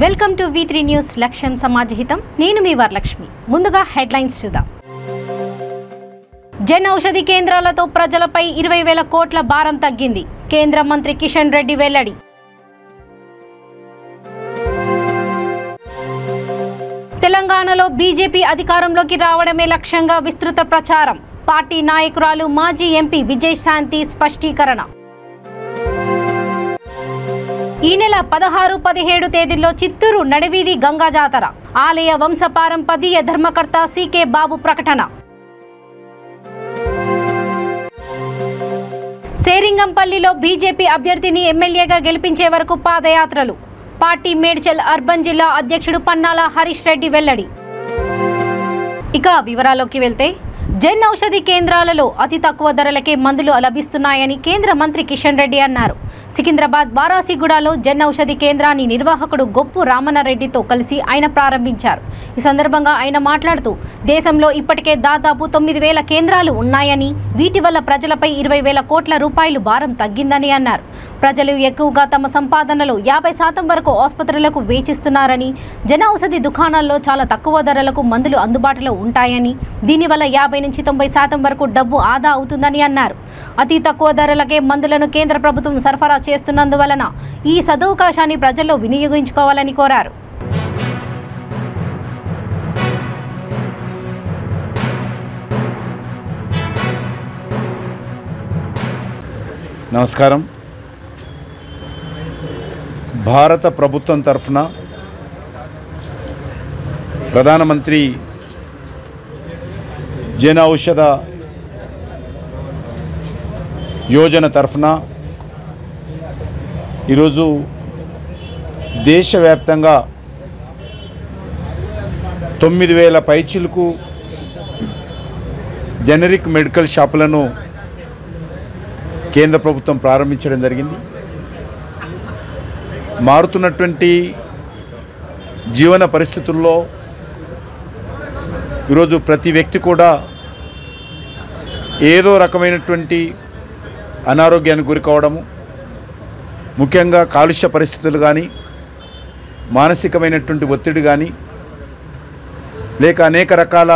Welcome to V3 news లక్ష్యం సమాజహితం. నేను మీ వరలక్ష్మి. ముందుగా హెడ్లైన్స్ చూద్దాం. జన్ ఔషధి కేంద్రాలతో ప్రజలపై 20,000 కోట్ల భారం తగ్గింది. కేంద్ర మంత్రి కిషన్ రెడ్డి వెల్లడి. తెలంగాణలో బీజేపీ అధికారంలోకి రావడమే లక్ష్యంగా విస్తృత ప్రచారం. పార్టీ నాయకురాలు మాజీ ఎంపీ విజయశాంతి స్పష్టీకరణ. ఈ నెల 16, 17 తేదీల్లో చిత్తూరు నడివీధి గంగా జాతర. ఆలయ వంశపారంపర్య ధర్మకర్త సికే బాబు ప్రకటన. సేరింగంపల్లిలో బీజేపీ అభ్యర్థిని ఎమ్మెల్యేగా గెలిపించే వరకు పాదయాత్రలు. పార్టీ మేడ్చల్ అర్బన్ జిల్లా అధ్యక్షుడు పన్నాల హరీష్ రెడ్డి వెల్లడి. ఇక వివరాల్లోకి వెళ్తే, జన్ ఔషధి కేంద్రాలలో అతి తక్కువ ధరలకే మందులు లభిస్తున్నాయని కేంద్ర మంత్రి కిషన్ రెడ్డి అన్నారు. సికింద్రాబాద్ వారాసిగూడలో జన్ ఔషధి కేంద్రాన్ని నిర్వాహకుడు గొప్పు రామన్నారెడ్డితో కలిసి ఆయన ప్రారంభించారు. ఈ సందర్భంగా ఆయన మాట్లాడుతూ, దేశంలో ఇప్పటికే దాదాపు 9,000 కేంద్రాలు ఉన్నాయని, వీటి వల్ల ప్రజలపై 20,000 కోట్ల రూపాయలు భారం తగ్గిందని అన్నారు. ప్రజలు ఎక్కువగా తమ సంపాదనలో 50% వరకు ఆసుపత్రులకు వేచిస్తున్నారని, జన ఔషధి దుకాణాల్లో చాలా తక్కువ ధరలకు మందులు అందుబాటులో ఉంటాయని, దీనివల్ల 50 నుంచి 90% వరకు డబ్బు ఆదా అవుతుందని అన్నారు. అతి తక్కువ ధరలకే మందులను కేంద్ర ప్రభుత్వం సరఫరా చేస్తున్నందువలన ఈ సదవకాశాన్ని ప్రజల్లో వినియోగించుకోవాలని కోరారు. నమస్కారం. భారత ప్రభుత్వం తరఫున ప్రధానమంత్రి జన ఔషధ యోజన తరఫున ఈరోజు దేశవ్యాప్తంగా 9,000 పైచిలకు జనరిక్ మెడికల్ షాపులను కేంద్ర ప్రభుత్వం ప్రారంభించడం జరిగింది. మారుతున్నటువంటి జీవన పరిస్థితుల్లో ఈరోజు ప్రతి వ్యక్తి కూడా ఏదో రకమైనటువంటి అనారోగ్యానికి గురి కావడము, ముఖ్యంగా కాలుష్య పరిస్థితులు కానీ, మానసికమైనటువంటి ఒత్తిడి కానీ, లేక అనేక రకాల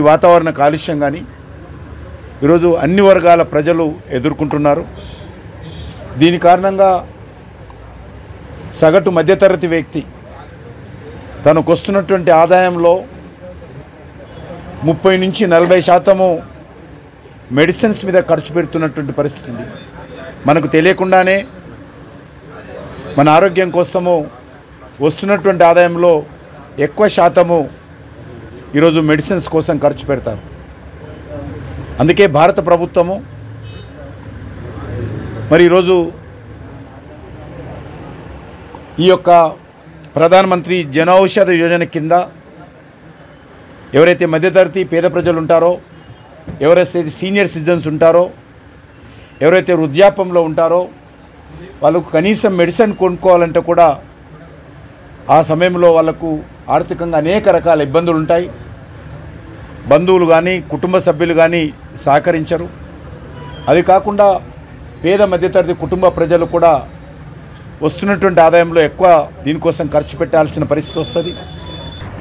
వాతావరణ కాలుష్యం కానీ ఈరోజు అన్ని వర్గాల ప్రజలు ఎదుర్కొంటున్నారు. దీని కారణంగా సగటు మధ్యతరగతి వ్యక్తి తనకు వస్తున్నటువంటి ఆదాయంలో 30 నుంచి 40% మెడిసిన్స్ మీద ఖర్చు పెడుతున్నటువంటి పరిస్థితి ఉంది. మనకు తెలియకుండానే మన ఆరోగ్యం కోసము వస్తున్నటువంటి ఆదాయంలో ఎక్కువ శాతము ఈరోజు మెడిసిన్స్ కోసం ఖర్చు పెడతారు. అందుకే భారత ప్రభుత్వము ఈరోజు ఈ యొక్క ప్రధానమంత్రి జన ఔషధ యోజన కింద ఎవరైతే మధ్యతరగతి పేద ప్రజలు ఉంటారో, ఎవరైతే సీనియర్ సిటిజన్స్ ఉంటారో, ఎవరైతే వృద్ధాప్యంలో ఉంటారో, వాళ్ళకు కనీసం మెడిసిన్ కొనుక్కోవాలంటే కూడా ఆ సమయంలో వాళ్ళకు ఆర్థికంగా అనేక రకాల ఇబ్బందులు ఉంటాయి. బంధువులు కానీ, కుటుంబ సభ్యులు కానీ సహకరించరు. అది కాకుండా పేద మధ్యతరగతి కుటుంబ ప్రజలు కూడా వస్తున్నటువంటి ఆదాయంలో ఎక్కువ దీనికోసం ఖర్చు పెట్టాల్సిన పరిస్థితి వస్తుంది.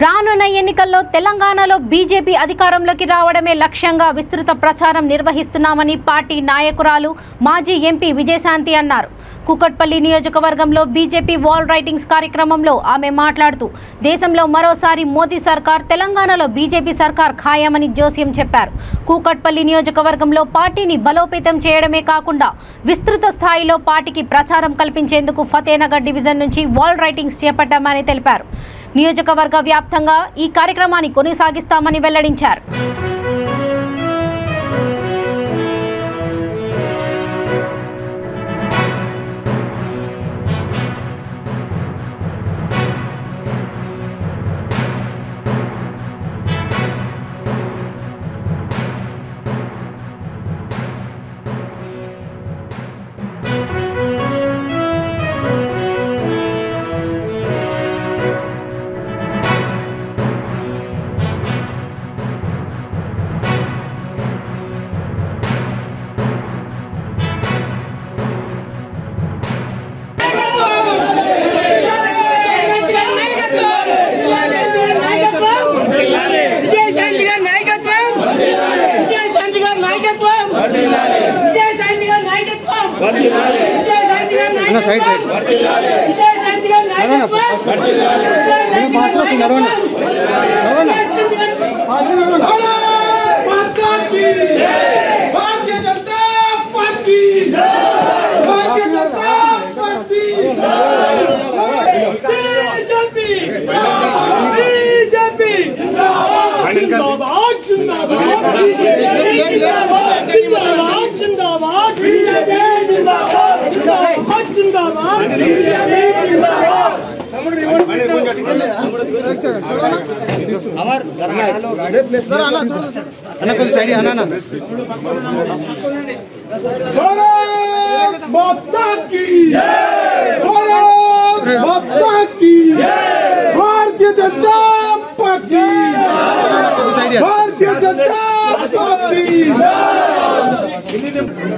రానున్న ఎన్నికల్లో తెలంగాణలో బీజేపీ అధికారంలోకి రావడమే లక్ష్యంగా విస్తృత ప్రచారం నిర్వహిస్తున్నామని పార్టీ నాయకురాలు మాజీ ఎంపీ విజయశాంతి అన్నారు. కూకట్పల్లి నియోజకవర్గంలో బీజేపీ వాల్ రైటింగ్స్ కార్యక్రమంలో ఆమె మాట్లాడుతూ, దేశంలో మరోసారి మోదీ సర్కార్, తెలంగాణలో బీజేపీ సర్కార్ ఖాయమని జోస్యం చెప్పారు. కూకట్పల్లి నియోజకవర్గంలో పార్టీని బలోపేతం చేయడమే కాకుండా విస్తృత స్థాయిలో పార్టీకి ప్రచారం కల్పించేందుకు ఫతేనగర్ డివిజన్ నుంచి వాల్ రైటింగ్స్ చేపట్టామని తెలిపారు. నియోజకవర్గ వ్యాప్తంగా ఈ కార్యక్రమాన్ని కొనసాగిస్తామని వెల్లడించారు. Side Bharatiya Janata party Bharatiya Janata party BJP BJP जिंदाबाद जिंदाबाद जिंदाबाद जिंदाबाद बीजेपी जिंदाबाद जिंदाबाद जिंदाबाद बीजेपी जिंदाबाद माता की माता की Bharatiya Janata party Bharatiya Janata party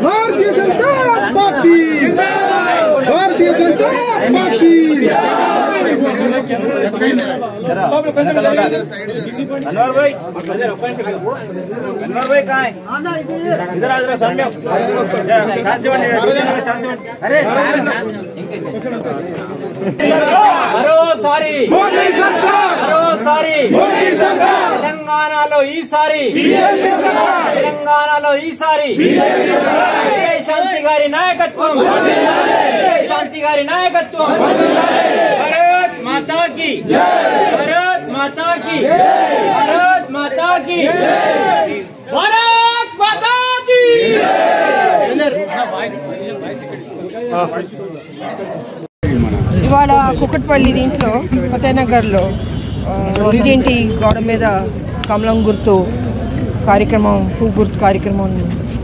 Bharatiya Janata party Bharatiya Janata party Anwar भाई कहाँ है? इधर आ जरा सामने మరోసారి తెలంగాణలో ఈసారి శాంతి గారి నాయకత్వం శాంతి గారి నాయకత్వం భారత్ మాతా की భారత్ మాతా की భారత్ మాతా की భారత్ మాతా की ఇవాళ కుకట్పల్లి దీంట్లో ఫతేనగర్లో ఇంటింటి గోడ మీద కమలం గుర్తు కార్యక్రమం పువ్వు గుర్తు కార్యక్రమం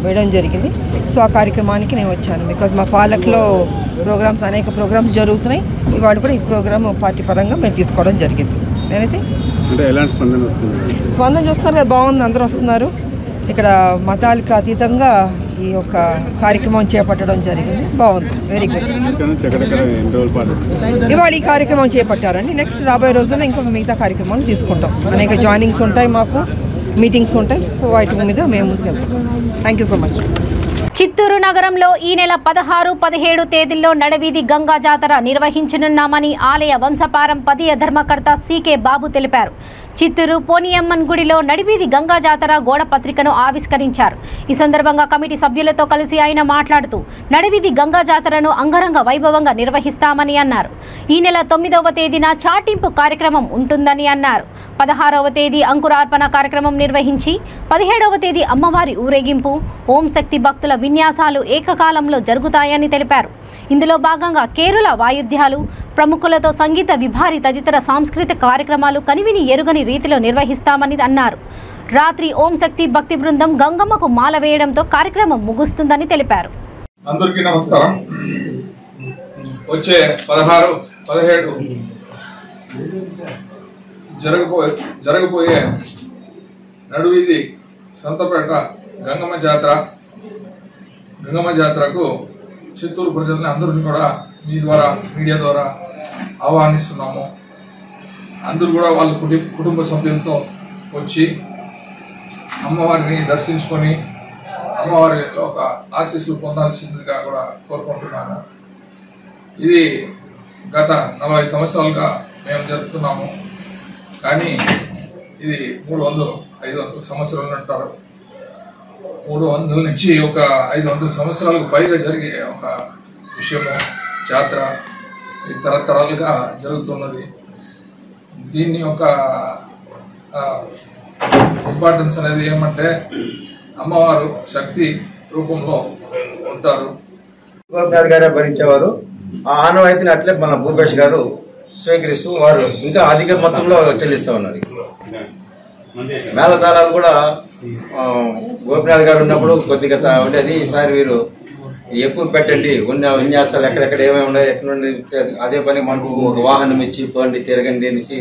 వేయడం జరిగింది. సో ఆ కార్యక్రమానికి నేను వచ్చాను. బికాజ్ మా పాలకులో ప్రోగ్రామ్స్ అనేక ప్రోగ్రామ్స్ జరుగుతున్నాయి. ఇవాళ కూడా ఈ ప్రోగ్రామ్ పార్టీ పరంగా మేము తీసుకోవడం జరిగింది. నేనైతే అంటే ఎలాంటి స్పందన వస్తుంది? స్పందన చూస్తున్నారు కదా, బాగుంది, అందరూ వస్తున్నారు. ఇక్కడ మతాలకు అతీతంగా ఈ యొక్క కార్యక్రమం చేపట్టడం జరిగింది. బాగుంది, వెరీ గుడ్. ఇవాళ ఈ కార్యక్రమం చేపట్టారండి. నెక్స్ట్ రాబోయే రోజుల్లో ఇంకా మిగతా కార్యక్రమాలు తీసుకుంటాం. అనేక జాయినింగ్స్ ఉంటాయి, మాకు మీటింగ్స్ ఉంటాయి. సో వాటి మీద మేము ముందుకు వెళ్తాం. Thank you so much. Chittoor నగరంలో ఈ నెల 16, 17 తేదీల్లో నడవీధి గంగా జాతర నిర్వహించనున్నామని ఆలయ వంశపారంపర్య ధర్మకర్త సికే బాబు తెలిపారు. చిత్తూరు పోనియమ్మన్ గుడిలో నడివీధి గంగా జాతర గోడ పత్రికను ఆవిష్కరించారు. ఈ సందర్భంగా కమిటీ సభ్యులతో కలిసి ఆయన మాట్లాడుతూ నడివీధి గంగా జాతరను అంగరంగ వైభవంగా నిర్వహిస్తామని అన్నారు. ఈ నెల 9వ తేదీన చాటింపు కార్యక్రమం ఉంటుందని అన్నారు. 16వ తేదీ అంకురార్పణ కార్యక్రమం నిర్వహించి 17వ తేదీ అమ్మవారి ఊరేగింపు, ఓం శక్తి భక్తుల విన్యాసాలు ఏకకాలంలో జరుగుతాయని తెలిపారు. ఇందులో భాగంగా కేరళ వాయిద్యాలు, ప్రముఖులతో సంగీత విభారి తదితర సాంస్కృతిక కార్యక్రమాలు కనివిని ఎరుగని రీతిలో నిర్వహిస్తామని అన్నారు. రాత్రి ఓం శక్తి భక్తి బృందం గంగమ్మకు మాల వేయడంతో కార్యక్రమం ముగుస్తుందని తెలిపారు. అందరికీ నమస్కారం. వచ్చే 16, 17 జరగబోయే నడువీధి సంతపేట గంగమ్మ జాతరకు చిత్తూరు ప్రజల్ని అందరినీ కూడా మీ ద్వారా, మీడియా ద్వారా ఆహ్వానిస్తున్నాము. అందరూ కూడా వాళ్ళ కుటుంబ సభ్యులతో వచ్చి అమ్మవారిని దర్శించుకొని అమ్మవారి ఒక ఆశీస్సులు పొందాల్సిందిగా కూడా కోరుకుంటున్నాను. ఇది గత 40 సంవత్సరాలుగా మేము జరుపుతున్నాము. కానీ ఇది 300-500 సంవత్సరాలు అంటారు. 300 నుంచి ఒక 500 సంవత్సరాలకు పైగా జరిగే ఒక విషయము జాతర తరతరాలుగా జరుగుతున్నది. దీన్ని ఒక ఇంపార్టెన్స్ అనేది ఏమంటే అమ్మవారు శక్తి రూపంలో ఉంటారు. గోపినాథ్ గారే భరించేవారు. ఆ ఆనవాయితీని అట్లే మన భూపేష్ గారు స్వీకరిస్తూ వారు ఇంకా అధిక మొత్తంలో చెల్లిస్తూ ఉన్నారు. మేళతాళాలు కూడా గోపినాథ్ గారు ఉన్నప్పుడు కొద్దిగా ఉండేది. ఈసారి వీరు ఎక్కువ పెట్టండి, ఉన్న విన్యాసాలు ఎక్కడెక్కడ ఏమేమి ఉన్నాయి, ఎక్కడ నుండి అదే పని మనకు ఒక వాహనం ఇచ్చి పోండి తిరగండి అనేసి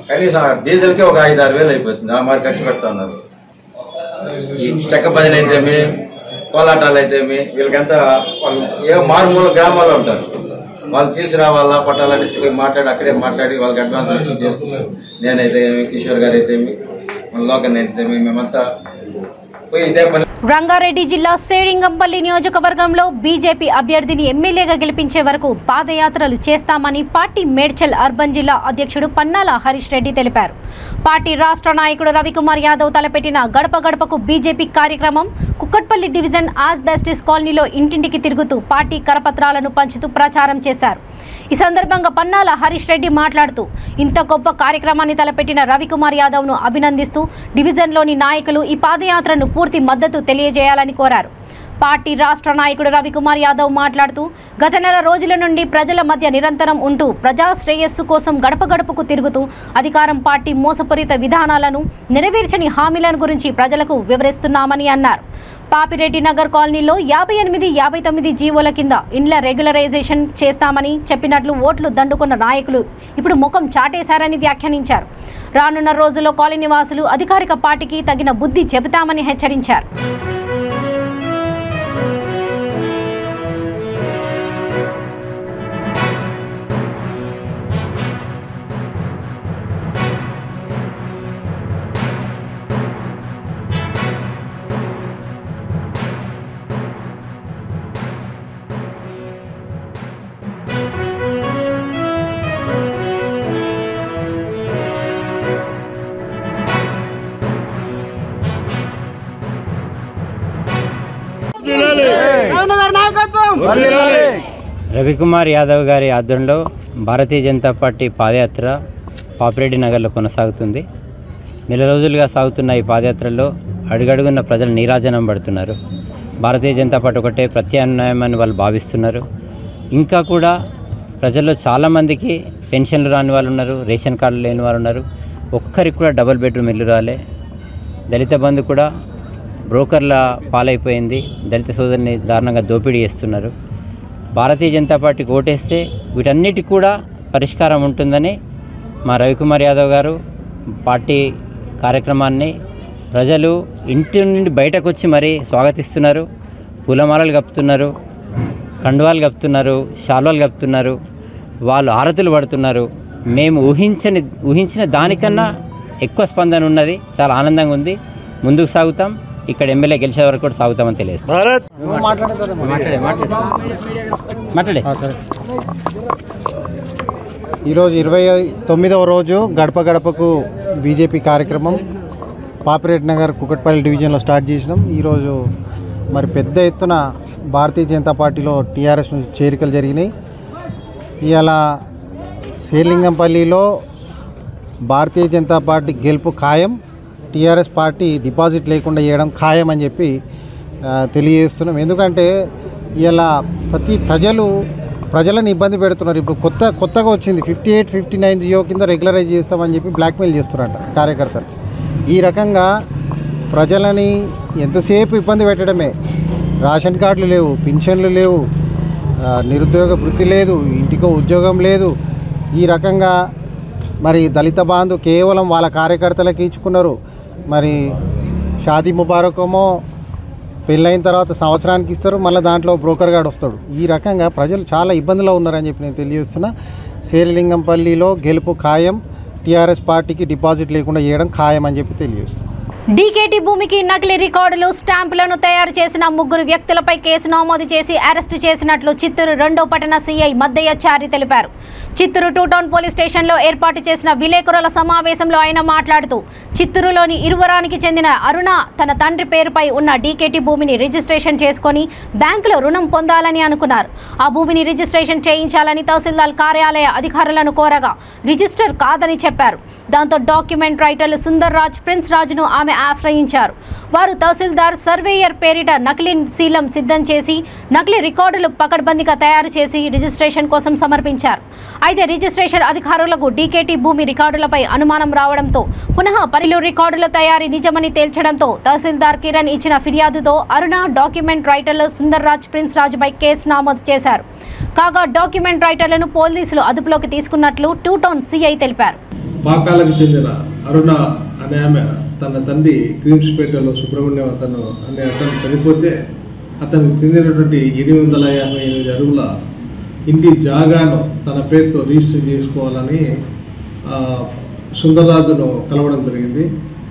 కనీసం డీజిల్కే ఒక 5-6 వేలు అయిపోతుంది. ఆ మరి ఖర్చు పెడతా ఉన్నారు. ఈ చెక్క భజన అయితేమి, కోలాటాలు అయితేమి, వీళ్ళకంతా వాళ్ళు ఏ మారుమూల గ్రామాల్లో ఉంటారు. వాళ్ళు తీసుకురావాలా పట్టాలని మాట్లాడి అక్కడే మాట్లాడి వాళ్ళకి అడ్వాన్స్ వచ్చి చేసుకుంటారు. నేనైతే కిషోర్ గారు అయితేమి, మన లోకల్ అయితేమి, మేమంతా పోయి ఇదే పని. రంగారెడ్డి జిల్లా సేరింగంపల్లి నియోజకవర్గంలో బీజేపీ అభ్యర్థిని ఎమ్మెల్యేగా గెలిపించే వరకు పాదయాత్రలు చేస్తామని పార్టీ మేడ్చల్ అర్బన్ జిల్లా అధ్యక్షుడు పన్నాల హరీష్ రెడ్డి తెలిపారు. పార్టీ రాష్ట్ర నాయకుడు రవికుమార్ యాదవ్ తలపెట్టిన గడప గడపకు బీజేపీ కార్యక్రమం కుక్కట్పల్లి డివిజన్ ఆస్బెస్టిస్ కాలనీలో ఇంటింటికి తిరుగుతూ పార్టీ కరపత్రాలను పంచుతూ ప్రచారం చేశారు. ఈ సందర్భంగా పన్నాల హరీష్ రెడ్డి మాట్లాడుతూ ఇంత గొప్ప కార్యక్రమాన్ని తలపెట్టిన రవికుమార్ యాదవ్ను అభినందిస్తూ డివిజన్లోని నాయకులు ఈ పాదయాత్రను పూర్తి మద్దతు తెలియజేయాలని కోరారు. పార్టీ రాష్ట్ర నాయకుడు రవికుమార్ యాదవ్ మాట్లాడుతూ గత నెల రోజుల నుండి ప్రజల మధ్య నిరంతరం ఉంటూ ప్రజా శ్రేయస్సు కోసం గడప గడపకు తిరుగుతూ అధికారం పార్టీ మోసపూరిత విధానాలను నెరవేర్చని హామీలను గురించి ప్రజలకు వివరిస్తున్నామని అన్నారు. పాపిరెడ్డి నగర్ కాలనీలో 58, 59 జీవోల కింద ఇండ్ల రెగ్యులరైజేషన్ చేస్తామని చెప్పినట్లు ఓట్లు దండుకున్న నాయకులు ఇప్పుడు ముఖం చాటేశారని వ్యాఖ్యానించారు. రానున్న రోజుల్లో కాలనీ వాసులు అధికారిక పార్టీకి తగిన బుద్ధి చెబుతామని హెచ్చరించారు. రవికుమార్ యాదవ్ గారి ఆధ్వర్యంలో భారతీయ జనతా పార్టీ పాదయాత్ర పాపిరెడ్డి నగర్లో కొనసాగుతుంది. నెల రోజులుగా సాగుతున్న ఈ పాదయాత్రలో అడుగడుగున్న ప్రజలు నీరాజనం పడుతున్నారు. భారతీయ జనతా పార్టీ ఒకటే ప్రత్యామ్నాయమని వాళ్ళు భావిస్తున్నారు. ఇంకా కూడా ప్రజల్లో చాలామందికి పెన్షన్లు రాని వాళ్ళు ఉన్నారు, రేషన్ కార్డులు లేని వారు ఉన్నారు. ఒక్కరికి కూడా డబుల్ బెడ్రూమ్ ఇల్లు రాలే. దళిత బంధు కూడా బ్రోకర్ల పాలైపోయింది. దళిత సోదరుని దారుణంగా దోపిడీ చేస్తున్నారు. భారతీయ జనతా పార్టీకి ఓటేస్తే వీటన్నిటికి కూడా పరిష్కారం ఉంటుందని మా రవికుమార్ యాదవ్ గారు పార్టీ కార్యక్రమాన్ని ప్రజలు ఇంటి నుండి బయటకు వచ్చి మరీ స్వాగతిస్తున్నారు. పూలమాలలు కప్పుతున్నారు, కండువాలు కప్పుతున్నారు, శాల్వాలు కప్పుతున్నారు, వాళ్ళు ఆరతులు పడుతున్నారు. మేము ఊహించిన దానికన్నా ఎక్కువ స్పందన ఉన్నది. చాలా ఆనందంగా ఉంది. ముందుకు సాగుతాం. ఇక్కడ ఎమ్మెల్యే గెలిచే వరకు కూడా సాగుతామని తెలియజేస్తాం. ఈరోజు 29వ రోజు గడప గడపకు బీజేపీ కార్యక్రమం పాపిరెడ్డి నగర్ కుకట్పల్లి డివిజన్లో స్టార్ట్ చేసినాం. ఈరోజు మరి పెద్ద ఎత్తున భారతీయ జనతా పార్టీలో టీఆర్ఎస్ నుంచి చేరికలు జరిగినాయి. ఇవాళ శ్రీలింగంపల్లిలో భారతీయ జనతా పార్టీ గెలుపు ఖాయం, టీఆర్ఎస్ పార్టీ డిపాజిట్ లేకుండా చేయడం ఖాయం అని చెప్పి తెలియజేస్తున్నాం. ఎందుకంటే ఇలా ప్రజలను ఇబ్బంది పెడుతున్నారు. ఇప్పుడు కొత్తగా వచ్చింది 58, 59 జియో కింద రెగ్యులరైజ్ చేస్తామని చెప్పి బ్లాక్మెయిల్ చేస్తున్నారంట కార్యకర్తలు. ఈ రకంగా ప్రజలని ఎంతసేపు ఇబ్బంది పెట్టడమే. రేషన్ కార్డులు లేవు, పింఛన్లు లేవు, నిరుద్యోగ వృత్తి లేదు, ఇంటికో ఉద్యోగం లేదు. ఈ రకంగా మరి దళిత బంధు కేవలం వాళ్ళ కార్యకర్తలకు ఇచ్చుకున్నారు. మరి షాదీ ముబారకమో పెళ్ళైన తర్వాత సంవత్సరానికి ఇస్తారు, మళ్ళీ దాంట్లో బ్రోకర్ గార్డ్ వస్తాడు. ఈ రకంగా ప్రజలు చాలా ఇబ్బందులో ఉన్నారని చెప్పి నేను తెలియజేస్తున్నా. శ్రీలింగంపల్లిలో గెలుపు ఖాయం, టీఆర్ఎస్ పార్టీకి డిపాజిట్ లేకుండా చేయడం ఖాయం అని చెప్పి తెలియజేస్తున్నాను. డీకేటీ భూమికి నకిలీ రికార్డులు, స్టాంపులను తయారు చేసిన 3 వ్యక్తులపై కేసు నమోదు చేసి అరెస్టు చేసినట్లు చిత్తూరు 2వ పట్టణ సీఐ మద్దయ్యచారి తెలిపారు. చిత్తూరు 2 టౌన్ పోలీస్ స్టేషన్లో ఏర్పాటు చేసిన విలేకరుల సమావేశంలో ఆయన మాట్లాడుతూ చిత్తూరులోని ఇరువరానికి చెందిన అరుణ తన తండ్రి పేరుపై ఉన్న డీకేటీ భూమిని రిజిస్ట్రేషన్ చేసుకుని బ్యాంకులో రుణం పొందాలని అనుకున్నారు. ఆ భూమిని రిజిస్ట్రేషన్ చేయించాలని తహసీల్దార్ కార్యాలయ అధికారులను కోరగా రిజిస్టర్ కాదని చెప్పారు. దాంతో డాక్యుమెంట్ రైటర్లు సుందర్ రాజ్, ప్రిన్స్ రాజును ఆమె ఆశ్రయించారు. వారు తహసీల్దార్ సర్వేయర్ పేరిట నకిలీ శీలం సిద్ధం చేసి నకిలీ రికార్డులు పకడ్బందీగా తయారు చేసి రిజిస్ట్రేషన్ కోసం సమర్పించారు. అయితే రిజిస్ట్రేషన్ అధికారులకు డీకేటీ భూమి రికార్డులపై అనుమానం రావడంతో పునః పరిలు రికార్డుల తయారీ నిజమని తేల్చడంతో తహసీల్దార్ కిరణ్ ఇచ్చిన ఫిర్యాదుతో అరుణ, డాక్యుమెంట్ రైటర్లు సుందర్ రాజ్, ప్రిన్స్ రాజుపై కేసు నమోదు చేశారు. కాగా డాక్యుమెంట్ రైటర్లను పోలీసులు అదుపులోకి తీసుకున్నట్లు 2 టౌన్ సీఐ తెలిపారు. పాకాలకు చెందిన అరుణ అనే ఆమె తన తండ్రి క్రీమ్స్పేటలో సుబ్రహ్మణ్యం అతను చనిపోతే అతనికి చెందినటువంటి 858 అడుగుల ఇంటి జాగాను తన పేరుతో రిజిస్టర్ చేసుకోవాలని సుందరరాజును కలవడం జరిగింది.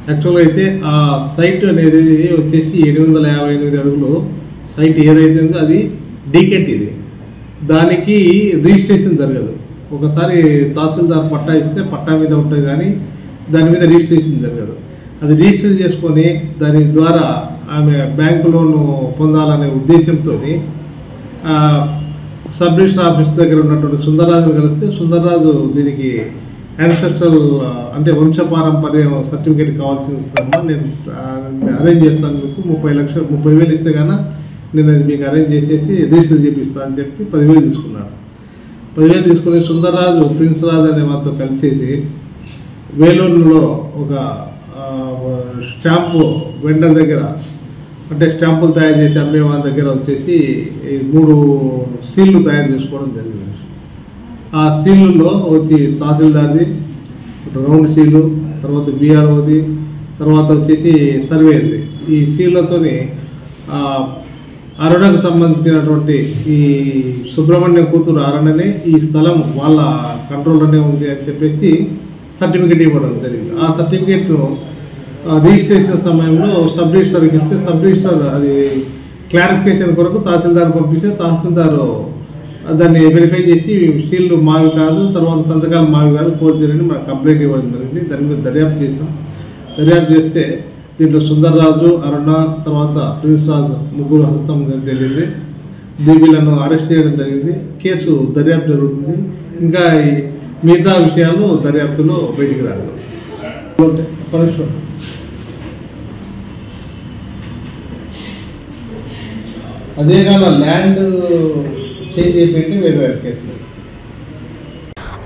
యాక్చువల్గా అయితే ఆ సైట్ అనేది వచ్చేసి 858 అడుగులు సైట్ ఏదైతే ఉందో అది డీకెట్. ఇది దానికి రిజిస్ట్రేషన్ జరగదు. ఒకసారి తహసీల్దార్ పట్టా ఇస్తే పట్టా మీద ఉంటుంది కానీ దాని మీద రిజిస్ట్రేషన్ జరగదు. అది రిజిస్టర్ చేసుకొని దాని ద్వారా ఆమె బ్యాంకు లోను పొందాలనే ఉద్దేశంతో సబ్ రిజిస్టర్ ఆఫీస్ దగ్గర ఉన్నటువంటి సుందరరాజును కలిస్తే సుందరరాజు దీనికి యాన్సెస్ట్రల్ అంటే వంశపారంపర్య సర్టిఫికేట్ కావాల్సింది ఇస్తామా, నేను అరేంజ్ చేస్తాను, మీకు 30,000 ఇస్తే కన్నా నేను అది మీకు అరేంజ్ చేసేసి రిజిస్టర్ చేపిస్తాను అని చెప్పి 10,000 తీసుకున్నాడు. 10,000 తీసుకుని సుందరరాజు ప్రిన్స్ రాజు అనే వారితో కలిసేసి వేలూరులో ఒక స్టాంపు వెండర్ దగ్గర అంటే స్టాంపులు తయారు చేసి అమ్మే వాళ్ళ దగ్గర వచ్చేసి 3 సీళ్లు తయారు చేసుకోవడం జరిగింది. ఆ సీళ్ళలో వచ్చి తహసీల్దార్ది రౌండ్ సీలు, తర్వాత బీఆర్ఓది, తర్వాత వచ్చేసి సర్వేది. ఈ సీళ్లతోని అరుణకు సంబంధించినటువంటి ఈ సుబ్రహ్మణ్యం కూతురు అరుణనే ఈ స్థలం వాళ్ళ కంట్రోల్లోనే ఉంది అని చెప్పేసి సర్టిఫికేట్ ఇవ్వడం జరిగింది. ఆ సర్టిఫికేట్ను రిజిస్ట్రేషన్ సమయంలో సబ్ రిజిస్టర్కి ఇస్తే సబ్ రిజిస్టర్ అది క్లారిఫికేషన్ కొరకు తహసీల్దార్ పంపిస్తే తహసీల్దారు దాన్ని వెరిఫై చేసి సీల్లు మావి కాదు, తర్వాత సంతకాలు మావి కాదు, కోర్టుని మనకు కంప్లైంట్ ఇవ్వడం జరిగింది. దాని మీద దర్యాప్తు చేసినాం. దర్యాప్తు చేస్తే దీంట్లో సుందర్రాజు, అరుణ, తర్వాత ప్రిన్స్ రాజు ముగ్గురు హస్తం తెలియంది. వీళ్ళను అరెస్ట్ చేయడం జరిగింది. కేసు దర్యాప్తు జరుగుతుంది. ఇంకా మిగతా విషయాలు దర్యాప్తులో బయటికి రాగలరు. అదే కానీ ల్యాండ్ చేంజ్ అయిపోయింది వేరే కేసులు.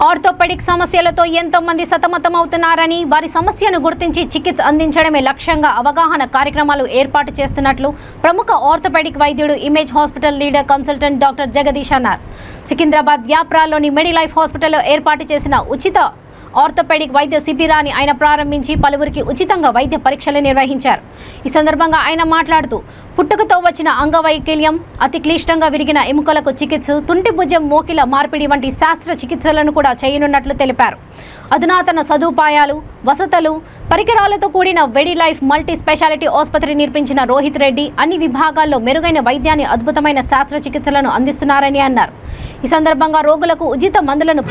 ఆర్థోపెడిక్ సమస్యలతో ఎంతో మంది సతమతమవుతున్నారని, వారి సమస్యను గుర్తించి చికిత్స అందించడమే లక్ష్యంగా అవగాహన కార్యక్రమాలు ఏర్పాటు చేస్తున్నట్లు ప్రముఖ ఆర్థోపెడిక్ వైద్యుడు image hospital leader consultant doctor Jagadish అన్నారు. సికింద్రాబాద్ యాప్రాలోని మెడిలైఫ్ హాస్పిటల్లో ఏర్పాటు చేసిన ఉచిత ఆర్థోపెడిక్ వైద్య శిబిరాన్ని ఆయన ప్రారంభించి పలువురికి ఉచితంగా వైద్య పరీక్షలు నిర్వహించారు. ఈ సందర్భంగా ఆయన మాట్లాడుతూ పుట్టుకతో వచ్చిన అంగవైకల్యం, అతి క్లిష్టంగా విరిగిన ఎముకలకు చికిత్స, తుంటి భుజం మోకిల మార్పిడి వంటి శాస్త్ర చికిత్సలను కూడా చేయనున్నట్లు తెలిపారు. అధునాతన సదుపాయాలు, వసతులు, పరికరాలతో కూడిన మెడిలైఫ్ మల్టీ స్పెషాలిటీ ఆసుపత్రి నిర్మించిన రోహిత్ రెడ్డి అన్ని విభాగాల్లో మెరుగైన వైద్యాన్ని, అద్భుతమైన శాస్త్ర చికిత్సలను అందిస్తున్నారని అన్నారు. ఈ సందర్భంగా రోగులకు ఉచిత మందులను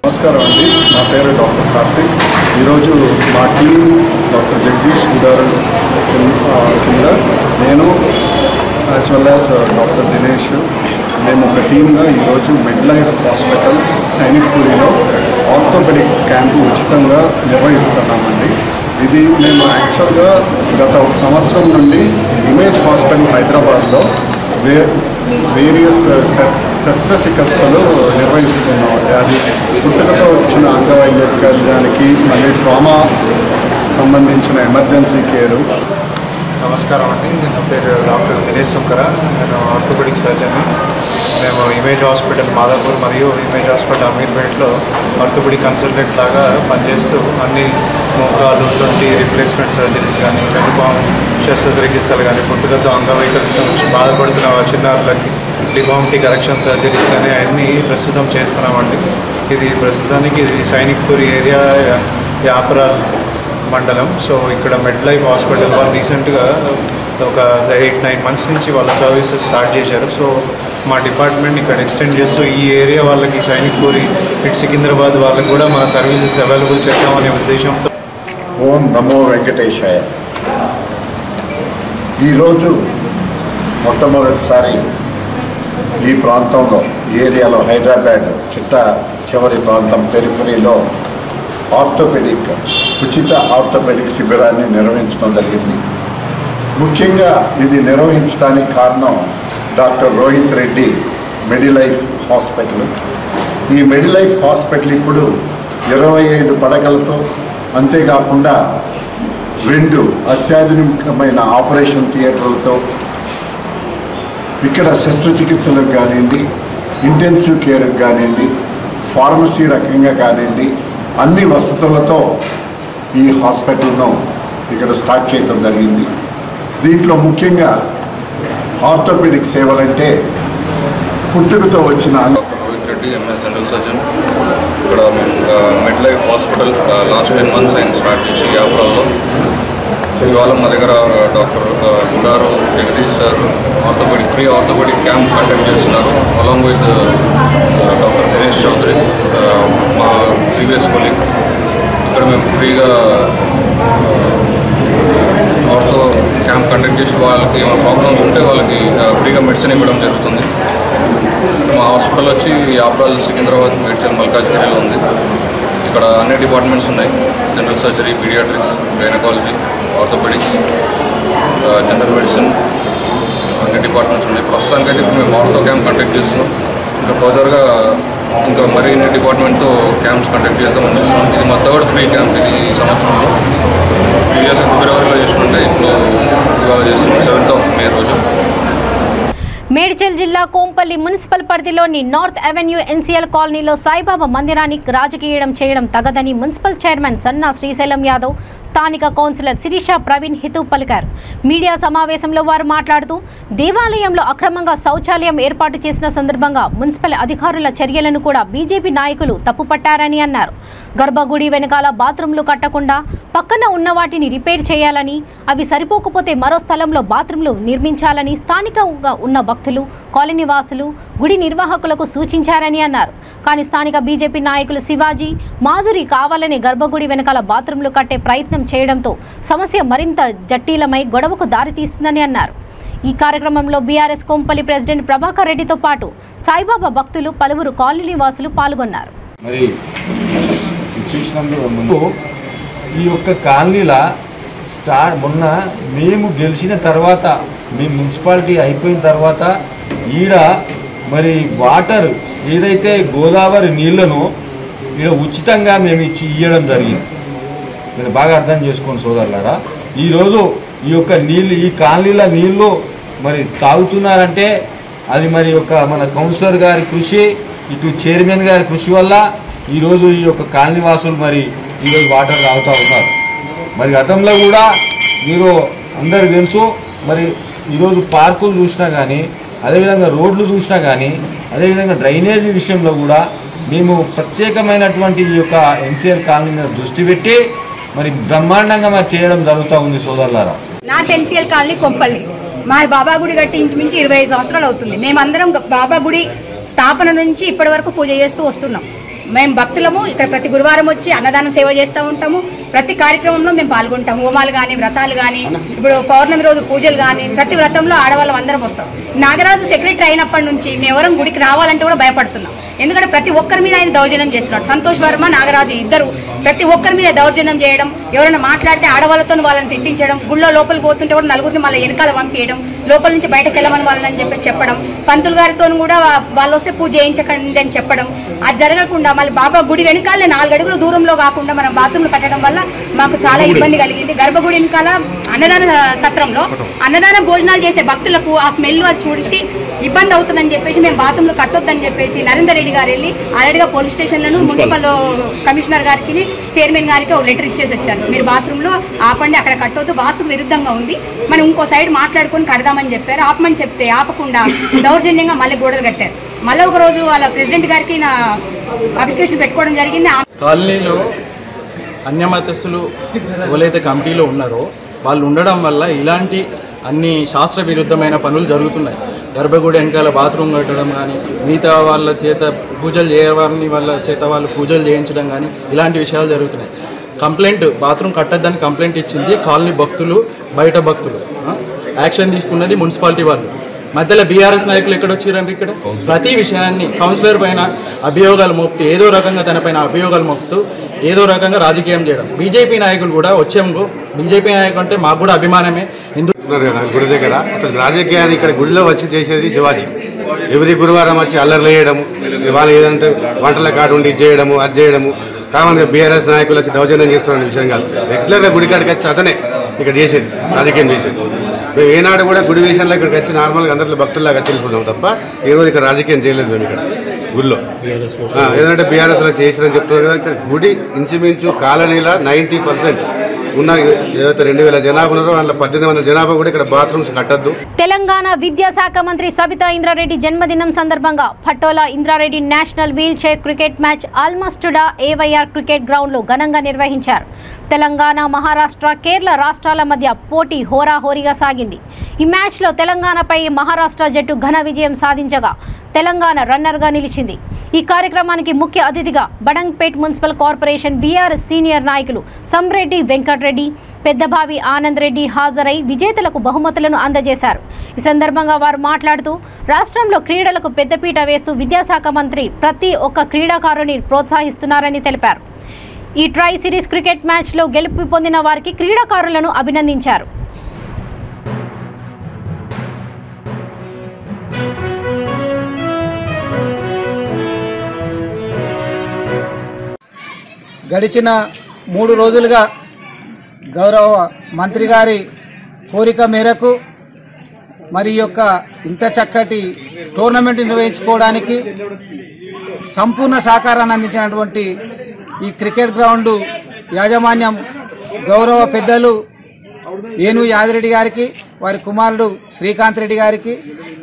నమస్కారం అండి, నా పేరు డాక్టర్ కార్తిక్. ఈరోజు మా టీం డాక్టర్ జగదీష్ ఉదాహరణ కింద నేను as well as doctor Dinesh మేము ఒక టీమ్గా ఈరోజు మెడ్లైఫ్ హాస్పిటల్స్ సైనిక్పూరిలో ఆర్థోపెడిక్ క్యాంపు ఉచితంగా నిర్వహిస్తున్నామండి. ఇది మేము యాక్చువల్గా గత 1 సంవత్సరం నుండి ఇమేజ్ హాస్పిటల్ హైదరాబాద్లో వేరియస్ శస్త్రచికిత్సలు నిర్వహిస్తున్నాం. అది పుట్టుకతో వచ్చిన అంగవైకల్యానికి, మళ్ళీ ట్రామా సంబంధించిన ఎమర్జెన్సీ కేరు. నమస్కారం అండి, నా పేరు డాక్టర్ దినేష్ సుంకర. నేను ఆర్థోపెడిక్ సర్జన్. మేము ఇమేజ్ హాస్పిటల్ మాదాపూర్ మరియు ఇమేజ్ హాస్పిటల్ అమీర్పేట్లో ఆర్థోపెడిక్ కన్సల్టెంట్ లాగా పనిచేస్తూ అన్ని మోకాలు, తొంటి రీప్లేస్మెంట్ సర్జరీస్ కానీ, వెనుపాము శస్త్రచికిత్సలు కానీ, పుట్టుకతో అంగవైకల్యంతో నుంచి బాధపడుతున్న చిన్నారులకి డిఫార్మిటీ కరెక్షన్ సర్జరీస్ కానీ అన్నీ ప్రస్తుతం చేస్తున్నామండి. ఇది ప్రస్తుతానికి సైనిక్పూరి ఏరియా, యాపరాల్ మండలం. సో ఇక్కడ మెడ్లైఫ్ హాస్పిటల్ వాళ్ళు రీసెంట్గా ఒక 8-9 మంత్స్ నుంచి వాళ్ళ సర్వీసెస్ స్టార్ట్ చేశారు. సో మా డిపార్ట్మెంట్ ఇక్కడ ఎక్స్టెండ్ చేస్తూ ఈ ఏరియా వాళ్ళకి, సైనిక్పూరి ఇటు సికింద్రాబాద్ వాళ్ళకి కూడా మన సర్వీసెస్ అవైలబుల్ చేద్దామనే ఉద్దేశంతో. ఓం నమో వెంకటేశాయ. ఈరోజు మొట్టమొదటిసారి ఈ ప్రాంతంలో, ఏరియాలో, హైదరాబాద్ చివరి ప్రాంతం పెరిఫరీలో ఆర్థోపెడిక్ ఉచిత ఆర్థోపెడిక్ శిబిరాన్ని నిర్వహించడం జరిగింది. ముఖ్యంగా ఇది నిర్వహించడానికి కారణం డాక్టర్ రోహిత్ రెడ్డి మెడిలైఫ్ హాస్పిటల్. ఈ మెడిలైఫ్ హాస్పిటల్ ఇప్పుడు 25 పడకలతో, అంతేకాకుండా 2 అత్యాధునికమైన ఆపరేషన్ థియేటర్లతో, ఇక్కడ శస్త్రచికిత్సలకు కానివ్వండి, ఇంటెన్సివ్ కేర్ కానివ్వండి, ఫార్మసీ రకంగా కానివ్వండి, అన్ని వసతులతో ఈ హాస్పిటల్ను ఇక్కడ స్టార్ట్ చేయడం జరిగింది. దీంట్లో ముఖ్యంగా ఆర్థోపెడిక్ సేవలంటే పుట్టుకతో వచ్చిన Rohit Reddy MS general surgeon. ఇక్కడ Med Life hospital last 10 months అయింది స్టార్ట్ చేసి యాప్రాల్లో. ఇవాళ మా దగ్గర డాక్టర్ గుడారు Jagadish sir free orthopaedic camp conduct చేస్తున్నారు. Along with doctor Dinesh Chaudhary, మా ప్రీవియస్ కొలీగ్. ఇక్కడ మేము ఫ్రీగా ఆర్థో క్యాంప్ కండక్ట్ చేసి వాళ్ళకి ఏమైనా ప్రాబ్లమ్స్ ఉంటే వాళ్ళకి ఫ్రీగా మెడిసిన్ ఇవ్వడం జరుగుతుంది. మా హాస్పిటల్ వచ్చి యాప్రాల్ సికింద్రాబాద్ మేడ్చల్ మల్కాజ్గిరిలో ఉంది. ఇక్కడ అన్ని డిపార్ట్మెంట్స్ ఉన్నాయి. General surgery, paediatrics, gynaecology, orthopaedics, general medicine, అన్ని డిపార్ట్మెంట్స్ ఉన్నాయి. ప్రస్తుతానికైతే ఇప్పుడు మేము ఆర్థో క్యాంప్ కండక్ట్ చేస్తున్నాం. ఇంకా ఫర్దర్గా ఇంకా మరిన్ని డిపార్ట్మెంట్తో క్యాంప్స్ కండక్ట్ చేద్దామని చూస్తున్నాం. ఇది మొత్తం కూడా ఫ్రీ క్యాంప్ ఇది ఈ సంవత్సరంలో. ప్రీవియస్ ఫిబ్రవరిలో చేస్తుంటే ఇప్పుడు ఇవాళ చేస్తున్నాం 7th May రోజు. మేడ్చల్ జిల్లా కోంపల్లి మున్సిపల్ పరిధిలోని నార్త్ అవెన్యూ ఎన్సీఎల్ కాలనీలో సాయిబాబా మందిరాన్ని రాజకీయం చేయడం తగదని మున్సిపల్ చైర్మన్ సన్నా శ్రీశైలం యాదవ్, స్థానిక కౌన్సిలర్ శిరీష ప్రవీణ్ హితవు పలికారు. మీడియా సమావేశంలో వారు మాట్లాడుతూ దేవాలయంలో అక్రమంగా శౌచాలయం ఏర్పాటు చేసిన సందర్భంగా మున్సిపల్ అధికారుల చర్యలను కూడా బీజేపీ నాయకులు తప్పుపట్టారని అన్నారు. గర్భగుడి వెనకాల బాత్రూంలు కట్టకుండా పక్కన ఉన్న వాటిని రిపేర్ చేయాలని, అవి సరిపోకపోతే మరో స్థలంలో బాత్రూంలు నిర్మించాలని స్థానికంగా ఉన్న భక్తులు, కాలనీ వాసులు, గుడి నిర్వాహకులకు సూచించారని అన్నారు. కానీ స్థానిక బీజేపీ నాయకులు శివాజీ, మాధురి కావాలనే గర్భగుడి వెనకాల బాత్రూంలు కట్టే ప్రయత్నం చేయడంతో సమస్య మరింత జటిలమై గొడవకు దారితీస్తుందని అన్నారు. ఈ కార్యక్రమంలో బీఆర్ఎస్ కోంపల్లి ప్రెసిడెంట్ ప్రభాకర్ రెడ్డితో పాటు సాయిబాబా భక్తులు, పలువురు కాలనీ వాసులు పాల్గొన్నారు. ఈ యొక్క కాలనీలా మొన్న మేము గెలిచిన తర్వాత, మీ మున్సిపాలిటీ అయిపోయిన తర్వాత ఈడ మరి వాటర్ ఏదైతే గోదావరి నీళ్లను ఈడ ఉచితంగా మేము ఇవ్వడం జరిగింది. మీరు బాగా అర్థం చేసుకోండి సోదరులారా. ఈరోజు ఈ యొక్క నీళ్ళు, ఈ కాలనీల నీళ్ళు మరి తాగుతున్నారంటే అది మరి యొక్క మన కౌన్సిలర్ గారి కృషి, ఇటు చైర్మన్ గారి కృషి వల్ల ఈరోజు ఈ యొక్క కాలనీ వాసులు మరి ఈరోజు వాటర్ తాగుతూ ఉన్నారు. మరి గతంలో కూడా మీరు అందరికి తెలుసు, మరి ఈరోజు పార్కులు చూసినా కానీ, అదేవిధంగా రోడ్లు చూసినా కానీ, అదేవిధంగా డ్రైనేజీ విషయంలో కూడా మేము ప్రత్యేకమైనటువంటి ఈ యొక్క ఎన్సీఆర్ కాలనీ మీద దృష్టి పెట్టి మరి బ్రహ్మాండంగా మరి చేయడం జరుగుతూ ఉంది సోదరులారా. నార్త్ ఎన్సీఎల్ కాలనీ కొంపల్లి మా బాబా గుడి కట్టి ఇంచుమించి 25 సంవత్సరాలు అవుతుంది. మేమందరం బాబా గుడి స్థాపన నుంచి ఇప్పటి వరకు పూజ చేస్తూ వస్తున్నాం. మేము భక్తులము. ఇక్కడ ప్రతి గురువారం వచ్చి అన్నదాన సేవ చేస్తూ ఉంటాము. ప్రతి కార్యక్రమంలో మేము పాల్గొంటాము. హోమాలు కానీ, వ్రతాలు కానీ, ఇప్పుడు పౌర్ణమి రోజు పూజలు కానీ, ప్రతి వ్రతంలో ఆడవాళ్ళం అందరం వస్తాం. నాగరాజు సెక్రటరీ అయినప్పటి నుంచి మేము ఎవరం గుడికి రావాలంటే కూడా భయపడుతున్నాం. ఎందుకంటే ప్రతి ఒక్కరి మీద ఆయన దౌర్జన్యం చేస్తున్నాడు. సంతోష్ వర్మ, నాగరాజు ఇద్దరు ప్రతి ఒక్కరి మీద దౌర్జన్యం చేయడం, ఎవరైనా మాట్లాడితే ఆడవాళ్ళతో వాళ్ళని తిట్టించడం, గుళ్ళో లోపలికి పోతుంటే కూడా నలుగురిని మళ్ళీ వెనకాల పంపించడం, లోపల నుంచి బయటకు వెళ్ళమని వాళ్ళని చెప్పడం, పంతులు గారితో కూడా వాళ్ళు వస్తే పూజ చేయించకండి అని చెప్పడం. అది జరగకుండా మళ్ళీ బాబా గుడి వెనకాలనే 4 అడుగుల దూరంలో కాకుండా మనం బాత్రూమ్లు కట్టడం వల్ల మాకు చాలా ఇబ్బంది కలిగింది. గర్భగుడి వెనకాల అన్నదాన సత్రంలో అన్నదాన భోజనాలు చేసే భక్తులకు ఆ స్మెల్ అది చూసి ఇబ్బంది అవుతుందని చెప్పేసి మేము బాత్రూమ్లు కట్టొద్దని చెప్పేసి నరేందర్ రెడ్డి గారు వెళ్ళి ఆల్రెడీగా పోలీస్ స్టేషన్లను మున్సిపల్ కమిషనర్ గారికి, చైర్మన్ గారికి ఒక లెటర్ ఇచ్చేసి వచ్చారు. మీరు బాత్రూంలో ఆపండి, అక్కడ కట్టొద్దు, వాస్తు విరుద్ధంగా ఉంది, మనం ఇంకో సైడ్ మాట్లాడుకొని కడదామని చెప్పారు. ఆపమని చెప్తే ఆపకుండా దౌర్జన్యంగా మళ్ళీ గోడలు కట్టారు. మళ్ళీ ఒక రోజు వాళ్ళ ప్రెసిడెంట్ గారికి నా అప్లికేషన్ పెట్టుకోవడం జరిగింది. కాలనీలో అన్యమతస్థులు ఎవరైతే కమిటీలో ఉన్నారో వాళ్ళు ఉండడం వల్ల ఇలాంటి అన్ని శాస్త్ర విరుద్ధమైన పనులు జరుగుతున్నాయి. గర్భగుడి వెనకాల బాత్రూమ్ కట్టడం కానీ, మిగతా వాళ్ళ చేత పూజలు చేయవారిని వాళ్ళ చేత వాళ్ళు పూజలు చేయించడం కానీ, ఇలాంటి విషయాలు జరుగుతున్నాయి. కంప్లైంట్ బాత్రూమ్ కట్టద్దని కంప్లైంట్ ఇచ్చింది కాలనీ భక్తులు, బయట భక్తులు. యాక్షన్ తీసుకున్నది మున్సిపాలిటీ వాళ్ళు. మధ్యలో బీఆర్ఎస్ నాయకులు ఎక్కడ వచ్చారండి? ఇక్కడ ప్రతి విషయాన్ని కౌన్సిలర్ పైన అభియోగాలు మోపుతూ, ఏదో రకంగా తన పైన అభియోగాలు మోపుతూ ఏదో రకంగా రాజకీయం చేయడం. బీజేపీ నాయకులు కూడా వచ్చాము, బీజేపీ నాయకులు అంటే మాకు కూడా అభిమానమే. గుడి దగ్గర అతను రాజకీయాన్ని ఇక్కడ గుడిలో వచ్చి చేసేది శివాజీ. ఎవరి గురువారం వచ్చి అల్లర్లు వేయడము, వాళ్ళు ఏదంటే వంటల కాడు ఉండి చేయడము, అది చేయడము, కామన్గా బీఆర్ఎస్ నాయకులు వచ్చి దౌర్జన్యం చేస్తున్న విషయం కాదు. రెగ్యులర్గా గుడి కాడికి వచ్చి అతనే ఇక్కడ చేసేది, రాజకీయం చేసేది. మేము ఏనాడు కూడా గుడి వేషంలో ఇక్కడికి వచ్చి నార్మల్గా అందరిలో భక్తుల్లాగా వెళ్ళిపోతాం తప్ప ఈరోజు ఇక్కడ రాజకీయం చేయలేదు మేము ఇక్కడ గుడిలో. ఏదంటే బీఆర్ఎస్లో చేసిరని చెప్తున్నారు కదా. ఇక్కడ గుడి ఇంచుమించు కాలనీలో 90% ఉన్న ఏదైతే 2000 జనాభా ఉన్నారో అందులో 1800 జనాభా కూడా ఇక్కడ బాత్రూమ్స్ కట్టద్దు. తెలంగాణ విద్యాశాఖ మంత్రి సబితా ఇంద్రారెడ్డి జన్మదినం సందర్భంగా Patola Indrareddy national wheelchair cricket match Almasguda AYR cricket గ్రౌండ్లో ఘనంగా నిర్వహించారు. తెలంగాణ, మహారాష్ట్ర, కేరళ రాష్ట్రాల మధ్య పోటీ హోరాహోరీగా సాగింది. ఈ మ్యాచ్లో తెలంగాణపై మహారాష్ట్ర జట్టు ఘన విజయం సాధించగా తెలంగాణ రన్నర్గా నిలిచింది. ఈ కార్యక్రమానికి ముఖ్య అతిథిగా Badangpet municipal corporation BRS senior నాయకులు సంరెడ్డి వెంకటరెడ్డి, పెద్దబావి ఆనంద్ రెడ్డి హాజరై విజేతలకు బహుమతులను అందజేశారు. ఈ సందర్భంగా వారు మాట్లాడుతూ రాష్ట్రంలో క్రీడలకు పెద్దపీట వేస్తూ విద్యాశాఖ మంత్రి ప్రతి ఒక్క క్రీడాకారుని ప్రోత్సహిస్తున్నారని తెలిపారు. ఈ ట్రై సిరీస్ క్రికెట్ మ్యాచ్లో గెలుపు పొందిన వారికి క్రీడాకారులను అభినందించారు. గడిచిన 3 రోజులుగా గౌరవ మంత్రి గారి కోరిక మేరకు మరి యొక్క ఇంత చక్కటి టోర్నమెంట్ నిర్వహించుకోవడానికి సంపూర్ణ సహకారాన్ని అందించినటువంటి ఈ క్రికెట్ గ్రౌండ్ యాజమాన్యం గౌరవ పెద్దలు ఏను యాదిరెడ్డి గారికి, వారి కుమారుడు శ్రీకాంత్ రెడ్డి గారికి,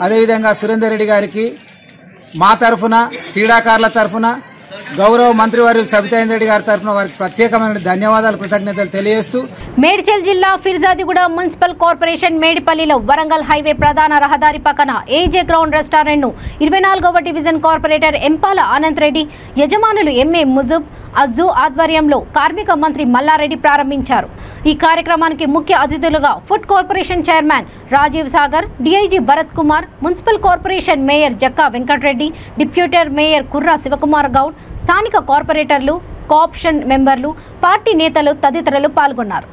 అదేవిధంగా సురేందర్ రెడ్డి గారికి మా తరఫున, క్రీడాకారుల తరఫున, గౌరవ మంత్రివర్యులు సబితా ఇంద్రారెడ్డి గారి తరఫున వారికి ప్రత్యేకమైన ధన్యవాదాలు, కృతజ్ఞతలు తెలియజేస్తూ మేడ్చల్ జిల్లా ఫిర్జాదిగూడ మున్సిపల్ కార్పొరేషన్ మేడిపల్లిలో వరంగల్ హైవే ప్రధాన రహదారి పక్కన ఏజే గ్రౌండ్ రెస్టారెంట్ను 24వ డివిజన్ కార్పొరేటర్ ఎంపాల ఆనంద్ రెడ్డి, యజమానులు ఎంఏ ముజుబ్ అజ్జు ఆధ్వర్యంలో కార్మిక మంత్రి మల్లారెడ్డి ప్రారంభించారు. ఈ కార్యక్రమానికి ముఖ్య అతిథులుగా food corporation chairman Rajiv Sagar, DIG Bharat Kumar, municipal corporation mayor Jakka Venkatareddy, deputy mayor Kurra Sivakumar Goud, స్థానిక కార్పొరేటర్లు, కోఆప్షన్ మెంబర్లు, పార్టీ నేతలు తదితరులు పాల్గొన్నారు.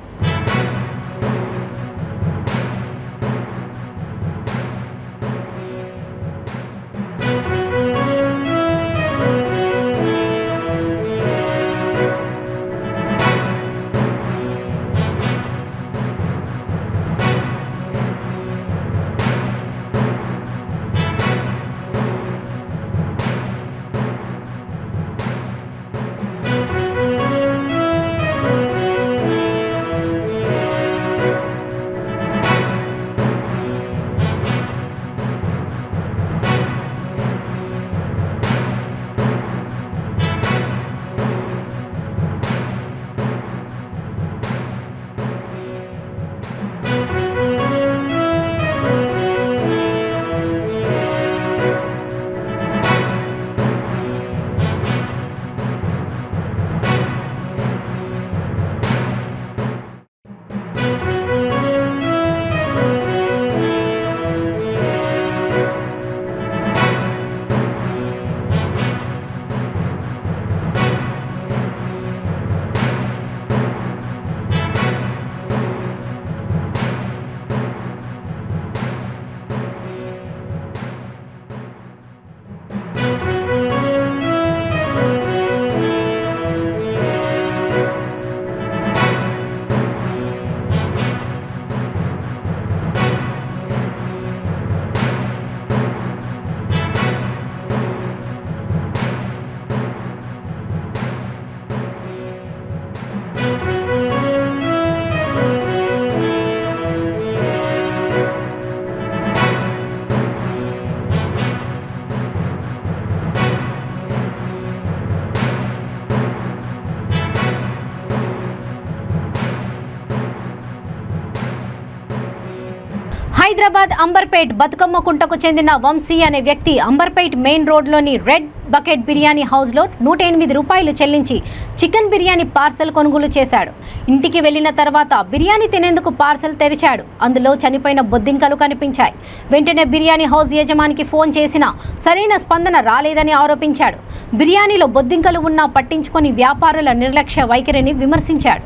హైదరాబాద్ అంబర్పేట్ బతుకమ్మ కుంటకు చెందిన వంశీ అనే వ్యక్తి అంబర్పేట్ మెయిన్ రోడ్లోని రెడ్ బకెట్ బిర్యానీ హౌస్లో 108 రూపాయలు చెల్లించి చికెన్ బిర్యానీ పార్సల్ కొనుగోలు చేశాడు. ఇంటికి వెళ్లిన తర్వాత బిర్యానీ తినేందుకు పార్సల్ తెరిచాడు. అందులో చనిపోయిన బొద్దింకలు కనిపించాయి. వెంటనే బిర్యానీ హౌస్ యజమానికి ఫోన్ చేసినా సరైన స్పందన రాలేదని ఆరోపించాడు. బిర్యానీలో బొద్దింకలు ఉన్నా పట్టించుకొని వ్యాపారుల నిర్లక్ష్య వైఖరిని విమర్శించాడు.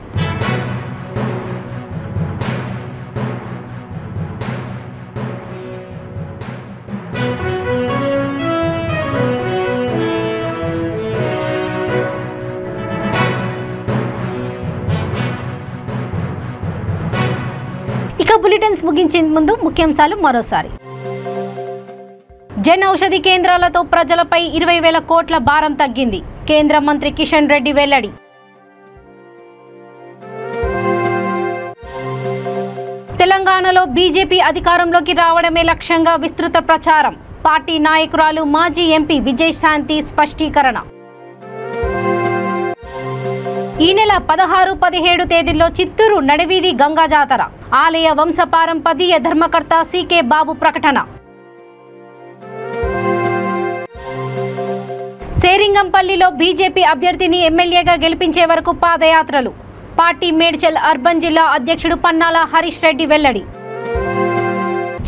ఇక ఇక బులెటిన్స్ ముగించే ముందు ముఖ్యాంశాలు మరోసారి. జన్ ఔషధి కేంద్రాలతో ప్రజలపై 20,000 కోట్ల భారం తగ్గింది. కేంద్ర మంత్రి కిషన్ రెడ్డి వెల్లడి. తెలంగాణలో బీజేపీ అధికారంలోకి రావడమే లక్ష్యంగా విస్తృత ప్రచారం. పార్టీ నాయకురాలు మాజీ ఎంపీ విజయశాంతి స్పష్టీకరణ. ఈ నెల 16, 17 తేదీల్లో చిత్తూరు నడివీధి గంగా జాతర. ఆలయ వంశపారంపర్య ధర్మకర్త సికే బాబు ప్రకటన. సేరింగంపల్లిలో బీజేపీ అభ్యర్థిని ఎమ్మెల్యేగా గెలిపించే వరకు పాదయాత్రలు. పార్టీ మేడ్చల్ అర్బన్ జిల్లా అధ్యక్షుడు పన్నాల హరీష్ రెడ్డి వెల్లడి.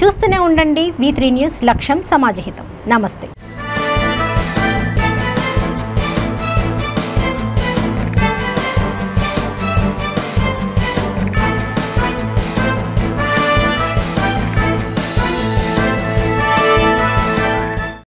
చూస్తూనే ఉండండి V3 న్యూస్, లక్ష్యం సమాజహితం. నమస్తే.